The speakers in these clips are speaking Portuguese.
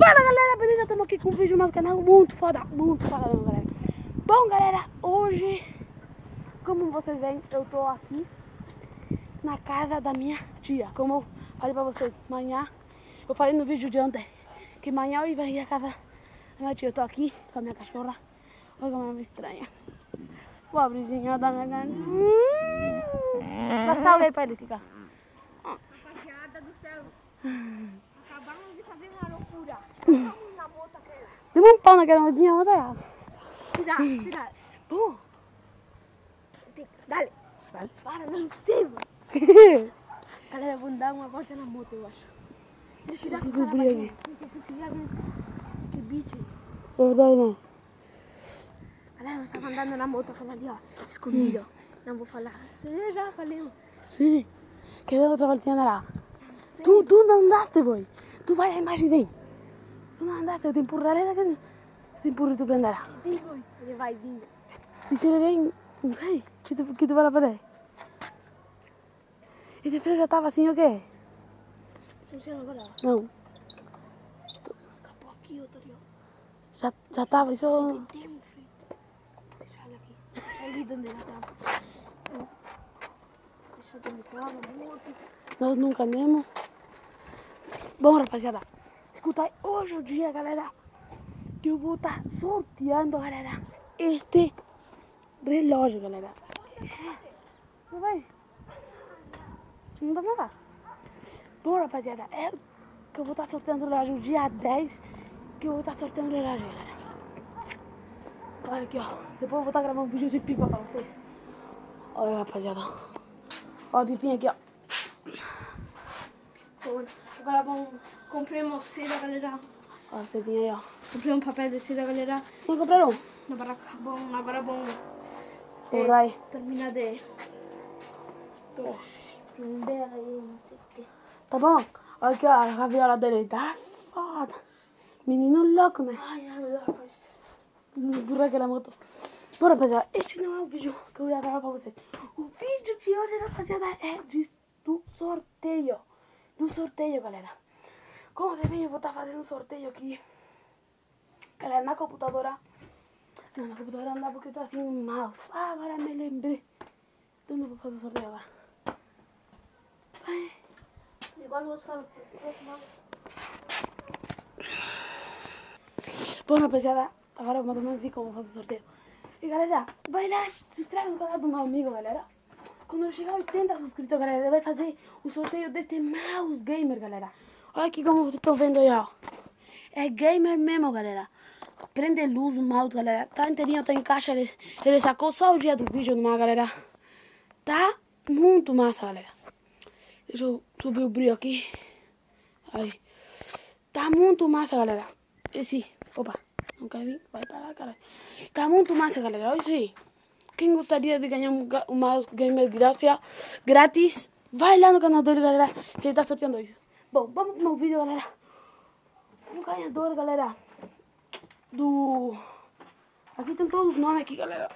Fala galera, beleza? Estamos aqui com um vídeo no nosso canal muito foda, galera. Bom galera, hoje, como vocês veem, eu tô aqui na casa da minha tia. Como eu falei pra vocês, amanhã, eu falei no vídeo de ontem que amanhã eu ia ir à casa da minha tia. Eu tô aqui com a minha cachorra. Olha como ela me estranha. Pobrezinha da minha gana. Dá salve aí pra ele, Kika. Rapaziada do céu, acabamos de fazer uma loucura. Na moto aquela. Deu um pau naquela modinha, mas é. Tira. Bom. Dale. Para, não sei, mano. Galera, vamos dar uma volta na moto, eu acho. Deixa eu tirar a cara aqui. Não consegui ver que bicho. É verdade, não. Galera, nós estávamos andando na moto aquela ali, ó. Escondido. Não vou falar. Você já falei. Sim. Quer dar outra voltinha lá? Tu não andaste, boy. Tu vai à imagem, vem. Tu não andaste, eu te empurrarei daqui. Eu te empurro e tu prenderá. Vem, boy. Ele vai vindo. E se ele vem, não sei, que tu vai lá para aí. Esse freio já estava assim, o quê? Funciona agora. Não. Escapou aqui, outro ali, ó. Já estava, isso... Tem um freio. Deixa ela aqui. Deixa ali onde ela estava. Deixa eu ver onde estava, moto. Nós nunca andamos. Bom, rapaziada, escuta aí, hoje é o dia, galera, que eu vou estar sorteando, galera, este relógio, galera. Não vai? Não dá nada. Bom, rapaziada, é que eu vou estar sorteando o relógio dia 10, que eu vou estar sorteando o relógio, galera. Olha aqui, ó. Depois eu vou estar gravando um vídeo de pipa pra vocês. Olha, rapaziada. Olha a pipinha aqui, ó. Agora vamos. Comprei uma seda, galera. Olha a cedinha aí, ó. Comprei um papel de seda, galera. Quem compraram? Agora vamos. Forrai. Terminar de. Prender aí, não sei o que. Tá bom? Olha aqui, ó, a raviola dele. Tá foda. Menino louco, né? Ai, meu Deus, rapaz. Dura aquela moto. Bom, rapaziada, esse não é o vídeo que eu ia gravar pra vocês. O vídeo de hoje, rapaziada, é do sorteio. Do sorteio, galera. Como vocês veem, eu vou estar fazendo um sorteio aqui. Galera, na computadora. Não, na computadora não dá porque eu tô assim no mouse. Ah, agora me lembrei. De onde eu vou fazer o sorteio agora? Ai. Igual os caras. Bom, rapaziada, agora eu mais vi como fazer o sorteio. E galera, vai lá, se inscreve no canal do meu amigo, galera. Quando eu chegar a 80 inscritos, galera, ele vai fazer o sorteio deste mouse gamer, galera. Olha aqui como vocês estão vendo aí, ó. É gamer mesmo, galera. Prende luz o mouse, galera. Tá inteirinho, tá em caixa. Ele sacou só o dia do vídeo, numa, galera. Tá muito massa, galera. Deixa eu subir o brilho aqui. Aí. Tá muito massa, galera. Esse... Opa, não quer vir? Vai pra lá, cara. Tá muito massa, galera. Olha isso aí. Quem gostaria de ganhar um mouse gamer grátis, vai lá no canal dele, galera, que ele tá sorteando isso. Bom, vamos pro meu vídeo, galera. O ganhador, galera, aqui tem todos os nomes aqui, galera.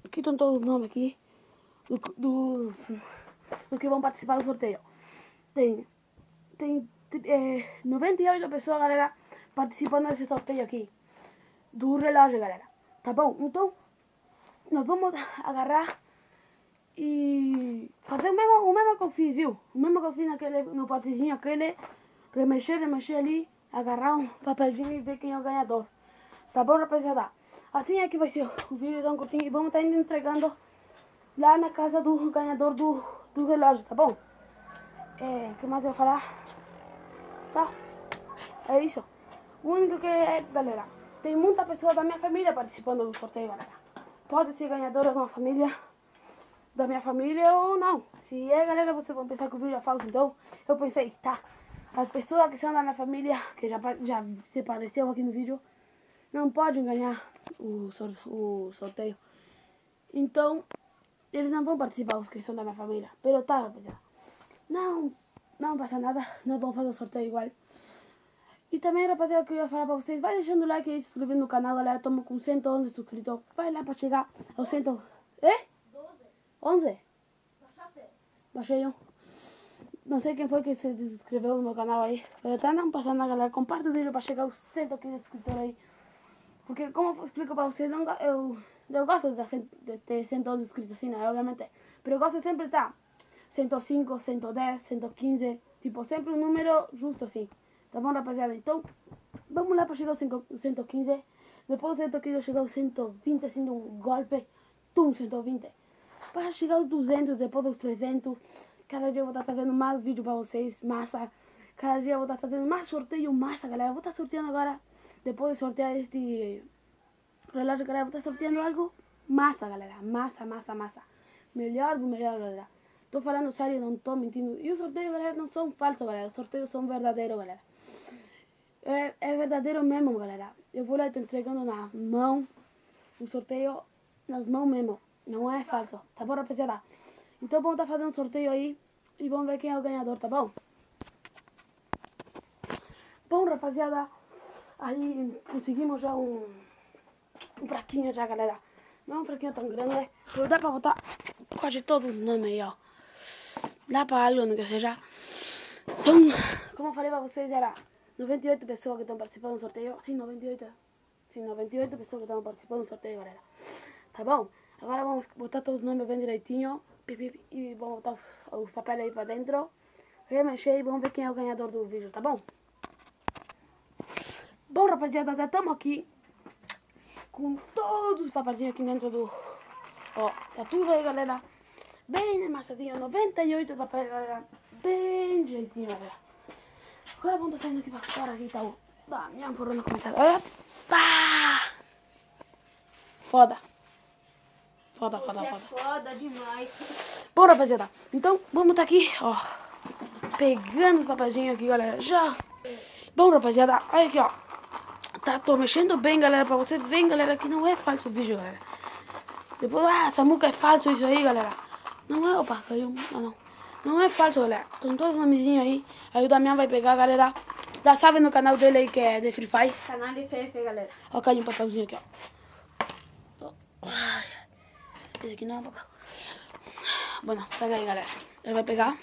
Aqui estão todos os nomes aqui dos que vão participar do sorteio. Tem 98 pessoas, galera, participando desse sorteio aqui do relógio, galera. Tá bom? Então, nós vamos agarrar e fazer o mesmo que eu fiz, viu? O mesmo que eu fiz no potezinho aquele. Remexer ali, agarrar um papelzinho e ver quem é o ganhador. Tá bom, rapaziada? Assim é que vai ser o vídeo tão curtinho. E vamos estar indo entregando lá na casa do ganhador do relógio, tá bom? O que mais eu vou falar? Tá? É isso. O único que é, galera, tem muita pessoa da minha família participando do sorteio, galera. Pode ser ganhadora da minha família ou não. Se é, galera, vocês vão pensar que o vídeo é falso. Então, eu pensei, tá, as pessoas que são da minha família, que já se apareceu aqui no vídeo, não podem ganhar o sorteio. Então, eles não vão participar, os que são da minha família. Pero tá, rapaziada. Não passa nada, nós vamos fazer o sorteio igual. E também, rapaziada, que eu ia falar pra vocês, vai deixando o like e se inscrevendo no canal, galera. Estamos com 111 inscritos. Vai lá pra chegar aos 100... 11? Baixaste? Baixei um. não sei quem foi que se inscreveu no meu canal aí. Tá não passando, galera. Compartilha o vídeo para chegar aos 115 inscritores aí. Porque, como eu explico para vocês, eu gosto de ter 111 inscritos assim, né? Obviamente. Mas eu gosto de sempre estar 105, 110, 115. Tipo, sempre um número justo assim. Tá bom, rapaziada? Então, vamos lá para chegar aos 115. Depois do 115 chegar aos 120, assim, de um golpe. Tum, 120. Para chegar aos 200, depois dos 300. Cada dia eu vou estar fazendo mais vídeo para vocês, massa. Cada dia eu vou estar fazendo mais sorteio, massa, galera. Eu vou estar sorteando agora, depois de sortear este relógio, galera, vou estar sorteando algo massa, galera. Massa, massa, massa. Melhor do melhor, galera. Tô falando sério, não tô mentindo. E os sorteios, galera, não são falsos, galera. Os sorteios são verdadeiros, galera. É verdadeiro mesmo, galera. Eu vou lá e tô entregando na mão. O sorteio nas mãos mesmo. Não é falso. Tá bom, rapaziada? Então vamos estar fazendo um sorteio aí e vamos ver quem é o ganhador, tá bom? Bom, rapaziada, aí conseguimos já um fraquinho já, galera. Não é um fraquinho tão grande, mas dá pra botar quase todos os nomes aí, ó. Dá pra algo, não que seja. São, como eu falei pra vocês, era 98 pessoas que estão participando do sorteio. Sim, 98. Sim, 98 pessoas que estão participando do sorteio, galera. Tá bom? Agora vamos botar todos os nomes bem direitinho. E vamos botar os papéis aí pra dentro. Remexer e vamos ver quem é o ganhador do vídeo, tá bom? Bom, rapaziada, já estamos aqui com todos os papelzinhos aqui dentro do... Ó, tá tudo aí, galera. Bem amassadinho, 98 papéis, galera. Bem direitinho, galera. Agora vamos estar saindo aqui pra fora, aqui tá o... Da minha porrona começar. Olha, pá! Foda. Foda, foda, foda. Foda demais. Bom, rapaziada, então vamos estar aqui, ó, pegando os papelzinhos aqui, galera, já. Bom, rapaziada, olha aqui, ó. Tô mexendo bem, galera, pra vocês verem, galera, que não é falso o vídeo, galera. Depois, Samuca é falso isso aí, galera. Não é, opa, caiu, não é falso, galera. Estão todos os nomezinhos aí. Aí o Damião vai pegar, galera. Já sabe no canal dele aí, que é de Free Fire. Canal de FF, galera. Ó, caiu um papelzinho aqui, ó. Esse aqui não é um papel. Bueno, pega aí, galera. Ele vai pegar.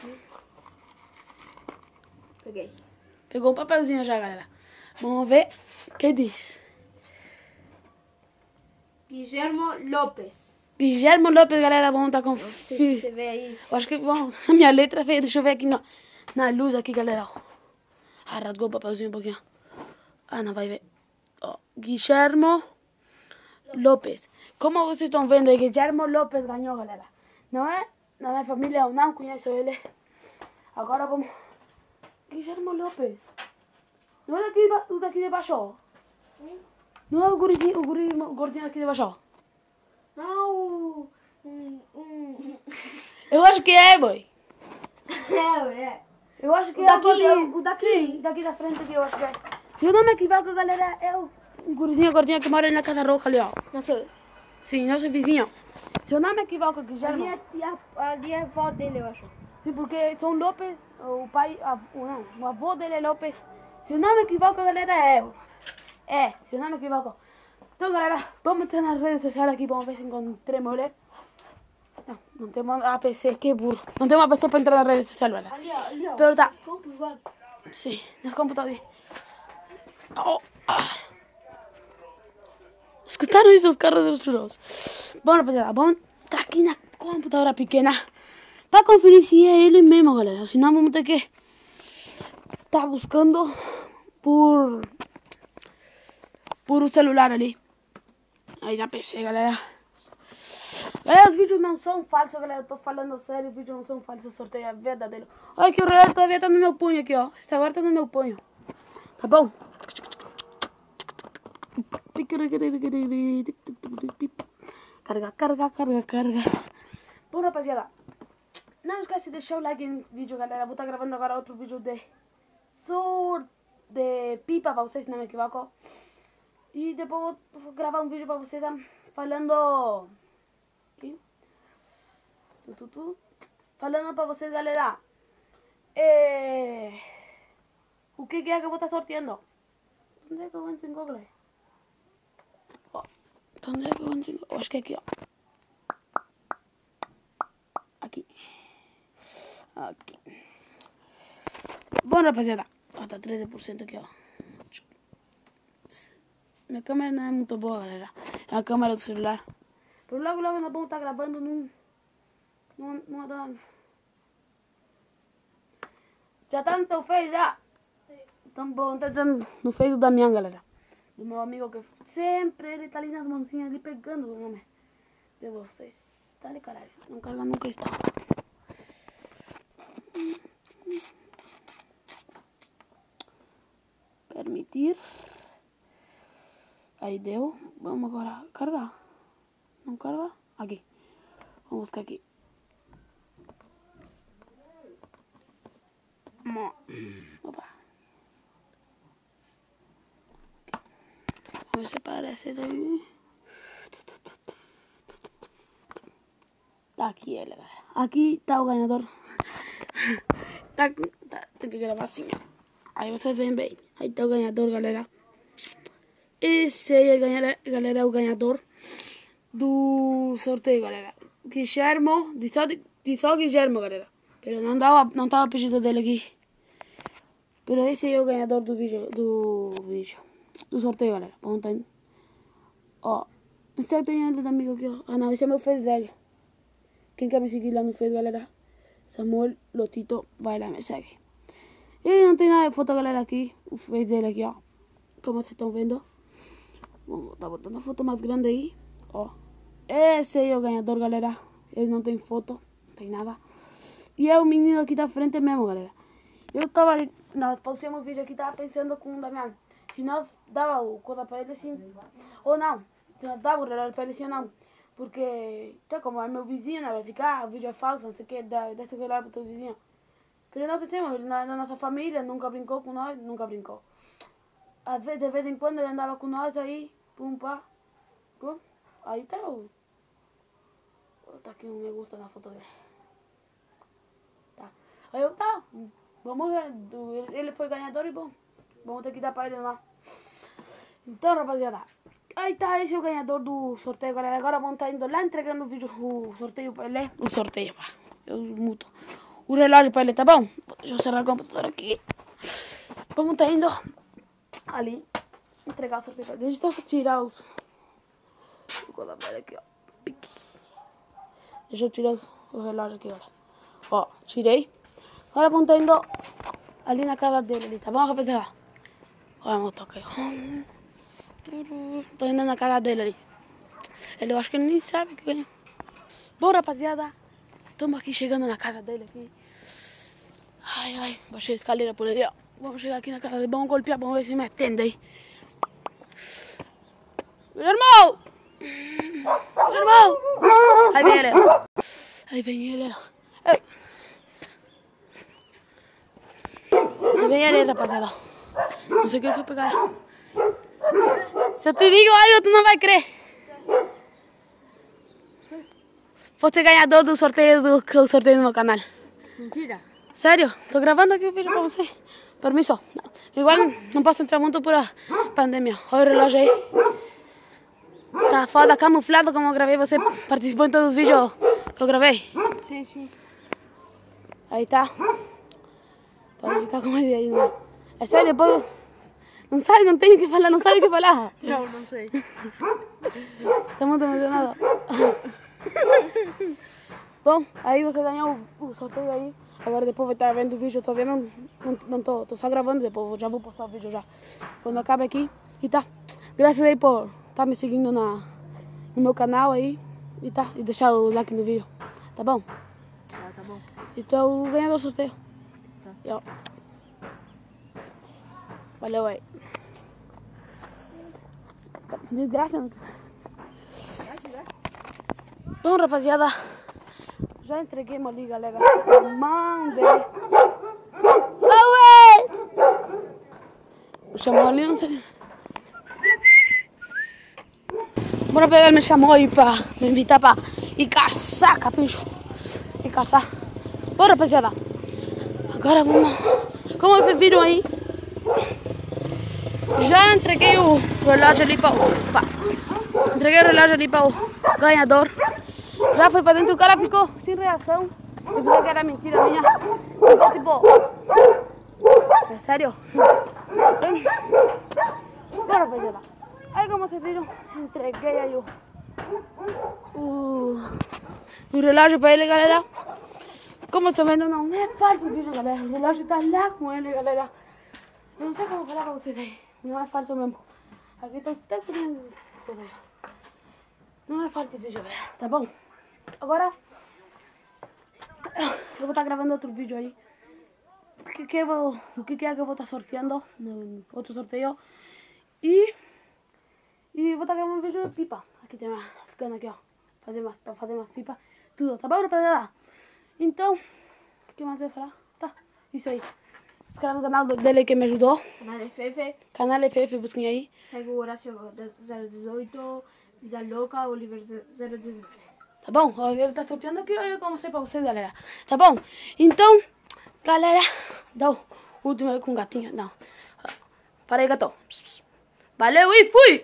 Peguei. Pegou o papelzinho já, galera. Vamos ver o que diz. Guillermo Lopes. Guillermo Lopes, galera. Vamos estar com... Não sei se você vê aí. Eu acho que vamos... A minha letra é feia. Deixa eu ver aqui na luz aqui, galera. Rasgou o papelzinho um pouquinho. Não vai ver. Ó, Guillermo Lopes. Como vocês estão vendo aí, Guillermo Lopes ganhou, galera. Não é? Na minha família eu não conheço ele. Agora vamos... Guillermo Lopes. Não é daqui de baixo? Não é o gordinho aqui de baixo? Não, Eu acho que é, boy. É. Eu acho que O é daqui, o o daqui. daqui da frente aqui, eu acho que é. Se eu não me equivoco, galera, é o gordinho que mora na Casa Roja ali, ó. Nossa, Sim, nosso vizinho. Se eu não me equivoco, Guillermo. ali é a avó dele, eu acho. Sim, porque são Lopes, o pai, o avô dele é Lopes. Se eu não me equivoco, galera, se eu não me equivoco. Então, galera, vamos entrar nas redes sociais aqui, vamos ver se encontramos ele. Não temos APC, que burro. Não temos APC para entrar nas redes sociais, galera. Ali, ó. Pero tá. Igual. Sim, nos computadores. Escutaram isso, os carros dos churros. Bom, rapaziada, vamos entrar aqui na computadora pequena para conferir se é ele mesmo, galera. Senão vamos ter que estar buscando por o celular ali. Aí na PC, galera. Galera, os vídeos não são falsos, galera. Eu tô falando sério, os vídeos não são falsos. O sorteio é verdadeiro. Olha que o relógio todavia tá no meu punho aqui, ó. Esse agora tá no meu punho. Tá bom? Carga. Bom, rapaziada, não esquece de deixar o like no vídeo, galera. Vou estar gravando agora outro vídeo de pipa pra vocês, se não me equivoco. E depois vou gravar um vídeo pra vocês falando... Falando pra vocês, galera. O que é que eu vou estar sorteando? Onde é que eu entro em Google? Onde é que eu entro em Google? Acho que é aqui, ó. Aqui. Bom, rapaziada, ó, tá 13% aqui, ó. Minha câmera não é muito boa, galera. É a câmera do celular. Por logo nós vamos estar gravando numa da... Já tá no teu Face, já? Sim. Então, bom, tá no Face do Damião, galera. Do meu amigo que sempre ele tá ali nas mãozinhas, ali pegando o nome de vocês. Tá ali, caralho. Não carga nunca está. Permitir. Aí deu. Vamos agora carregar. Não carga? Aqui. Vamos buscar aqui. Opa. Vamos ver se aparece daí. Tá aqui ele, galera. Aqui tá o ganhador. Tem que gravar assim, ó. Aí vocês veem bem. Aí tá o ganhador, galera. Esse aí, galera, é o ganhador do sorteio, galera. Guilhermo, de só Guilhermo, galera. Pero não tava pedido dele aqui. Pero esse aí é o ganhador do sorteio, galera. Vamos tá indo. Ó, não sei se tem ele amigo aqui, ó. Ah, não, esse é meu Face velho. Quem quer me seguir lá no Face, galera? Samuel Lotito, vai lá, me segue. Ele não tem nada de foto, galera, aqui. O Face dele aqui, ó. Como vocês estão vendo. Vamos tá botando a foto mais grande aí. Ó. Esse aí é o ganhador, galera. Ele não tem foto, não tem nada. E é o menino aqui da frente mesmo, galera. Eu tava ali, nós pausamos o vídeo aqui, tava pensando com o Damião. Se nós dava o coisa pra ele assim, ou não. Se nós dava o relógio pra ele assim ou não. Porque, tá como é meu vizinho, né? Vai ficar, o vídeo é falso, não sei o que, dá esse relógio pro teu vizinho. Porque nós pensamos, ele na nossa família, nunca brincou com nós, nunca brincou. Às vezes, de vez em quando, ele andava com nós aí, pum, pá. Pum. Aí tá o... Tá aqui um me gusta na foto dele. Tá. Aí eu, tá, vamos ver, ele foi ganhador e bom, vamos ter que dar pra ele lá. Então, rapaziada, aí tá, esse é o ganhador do sorteio, galera. Agora vamos estar indo lá entregando o vídeo, o sorteio pra ele. O sorteio, pá. Eu muto. O relógio pra ele, tá bom? Deixa eu cerrar o computador aqui. Vamos estar indo ali entregar o sorteio pra ele. Deixa eu só tirar os... Vou colocar pra ele aqui, ó. Deixa eu tirar o relógio aqui, galera. Ó, tirei. Agora vamos estar indo ali na casa dele, ali, tá bom, rapaziada? Olha a moto aqui. Tô indo na casa dele ali. Eu acho que ele nem sabe que ganhou. Bom, rapaziada, estamos aqui chegando na casa dele aqui. Ai, ai, baixei a escaleira por ali, ó. Vamos chegar aqui na casa dele, vamos golpear, vamos ver se me atende aí. Irmão! Irmão! Aí vem ele. Aí vem ele. Aí vem ele, rapaziada. Não sei o que ele foi pegar. Se eu te digo algo, tu não vai crer. Foste ganhador do sorteio que eu sorteio no meu canal. Mentira. Sério? Tô gravando aqui o vídeo pra você. Permiso. Igual não posso entrar muito por a pandemia. Olha o relógio aí. Tá foda, camuflado como eu gravei. Você participou em todos os vídeos que eu gravei? Sim, sim. Aí tá. Pode ficar com ele aí, não. É sério, depois... Não sabe, não tem o que falar, não sabe o que falar. Não, não sei. Tá muito emocionado. Bom, aí você ganhou o sorteio aí. Agora depois vai estar vendo o vídeo, tô vendo, não tô só gravando, depois já vou postar o vídeo já. Quando acaba aqui. E tá. Graças aí por estar me seguindo no meu canal aí. E tá, e deixar o like no vídeo. Tá bom? Ah, tá bom. E tu é o ganhador do sorteio. Tá. E, ó. Valeu aí. Desgraça. Bom, rapaziada, já entreguei ali, galera. Mande. Saúde! O chamou ali, não sei. Bom, rapaziada, me chamou aí pra me invitar pra ir caçar, capricho. Ir caçar. Bom, rapaziada, agora vamos. Como vocês viram aí, já entreguei o relógio ali para entreguei o relógio ali para o ganhador. Já foi para dentro, o cara ficou sem reação. Eu pensei que era mentira minha. Ficou tipo... É sério? Bora pra lá. Aí como vocês viram, entreguei aí o relógio pra ele, galera. Como estão vendo, não é falso o vídeo, galera. O relógio tá lá com ele, galera. Eu não sei como falar pra vocês aí. Não é falso mesmo. Aqui tá até criando. Não é falso o vídeo, galera. Tá bom? Agora eu vou estar gravando outro vídeo aí. O que é que eu vou estar sorteando no outro sorteio. E vou estar gravando um vídeo de pipa. Aqui tem umas canas aqui, ó. Pra fazer umas pipas. Tudo, tá bom, rapaziada? Então, o que mais eu ia falar? Tá, isso aí. Inscreve no canal dele que me ajudou. Canal FF. Canal FF, busquem aí. Segue o Horácio 018, Vida Louca, Oliver 019. Tá bom? Ele tá sorteando aqui, olha como eu mostrei pra vocês, galera. Tá bom? Então, galera, dá o último aí com o gatinho. Não. Para aí, gatão. Valeu e fui!